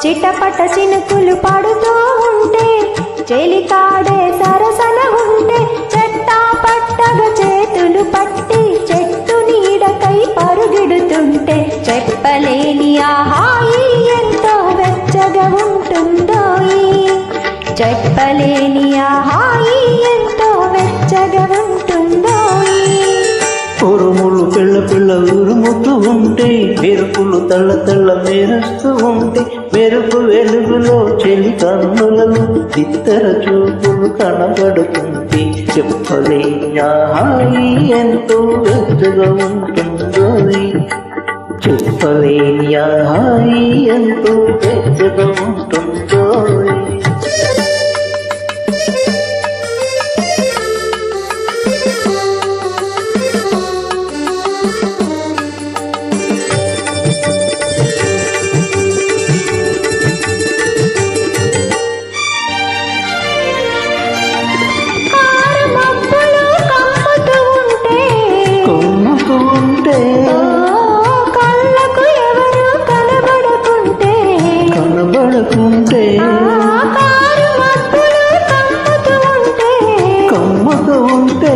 చిటపట చినుకులు పడుతూ ఉంటే చెలికాడే సరసన ఉంటే చెట్టా పట్టగా చేతులు పట్టి చెట్టు నీడకై పరుగెడుతుంటే చెప్పలేని ఆ హాయి ఎంతో వెచ్చగా ఉంటుందోయి చెప్పలేని ఆ హాయి ఎంతో వెచ్చగా ఉంటుందోయి ఉరుములు పిల్ల పిల్ల ఉరుముతూ ఉంటే మెరుపులు తల్ల తల్ల మెరుస్తూ ఉంటే మెరుపు వెలుగులో చెలి కన్నులలో ఇద్దర చూపులు కనబడుతుంటే చెప్పలేని ఆ హాయి ఎంతో వెచ్చగా ఉంటుందో చెప్పలేని ఆ హాయి ఎంతో వెచ్చగా ఉంటుందో కళ్ళకు ఎవరు కనబడకుంటే కమ్మకు ఉంటే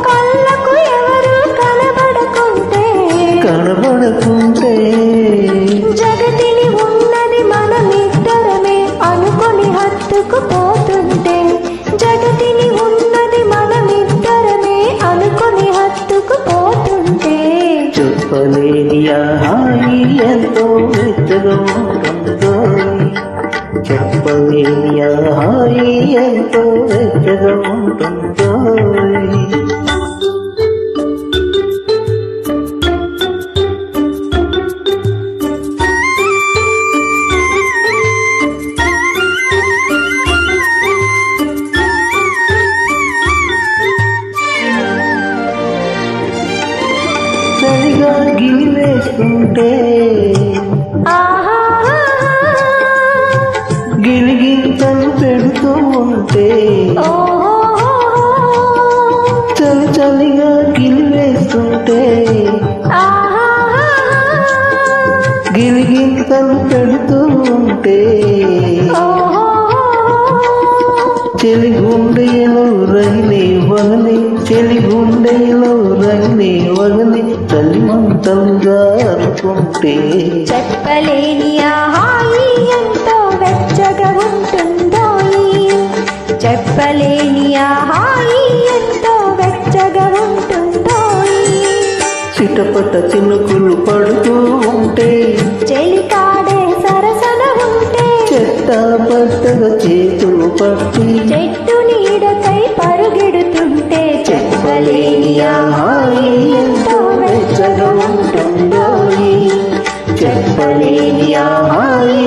కళ్ళకు ఎవరు కనబడకుంటే జగతిని ఉన్నది మనమిద్దరమే అనుకొని హత్తుకుపోతుంటే జగతిని ఉన్నది మనమిద్దరమే అనుకొని హత్తుకుపోతుంటే చెప్పలేని ఆ హాయి ఎంతో వెచ్చగా ఉంటుందో చెప్పలేని ఆ హాయి ఎంతో వెచ్చగా ఉంటుందో చలిగా గిలివేస్తుంటే గిలిగింతలు పెడుతూ ఉంటే చలి చలిగా గిలివేస్తుంటే గిలిగింతలు పెడుతూ ఉంటే చెలి గుండెలో రగిలే వగలి చెలి గుండెలో రగిలే వగలి చలిమంతలుగా అనుకుంటే చెప్పలేని ఆ హాయి ఎంతో వెచ్చగా ఉంటుందోయి చెప్పలేని ఆ హాయి ఎంతో వెచ్చగా ఉంటుందోయి చిటపట చినుకులు పడుతూ ఉంటే చెలికాడే సరసన ఉంటే చెత్త పట్టగా చేతులు పట్టి చెట్టు నీడకై పరుగెడుతుంటే చెప్పలేని ఆ హాయి ఎంతో వెచ్చగా ఉంటుందోయి చెప్పలేని ఆ హాయి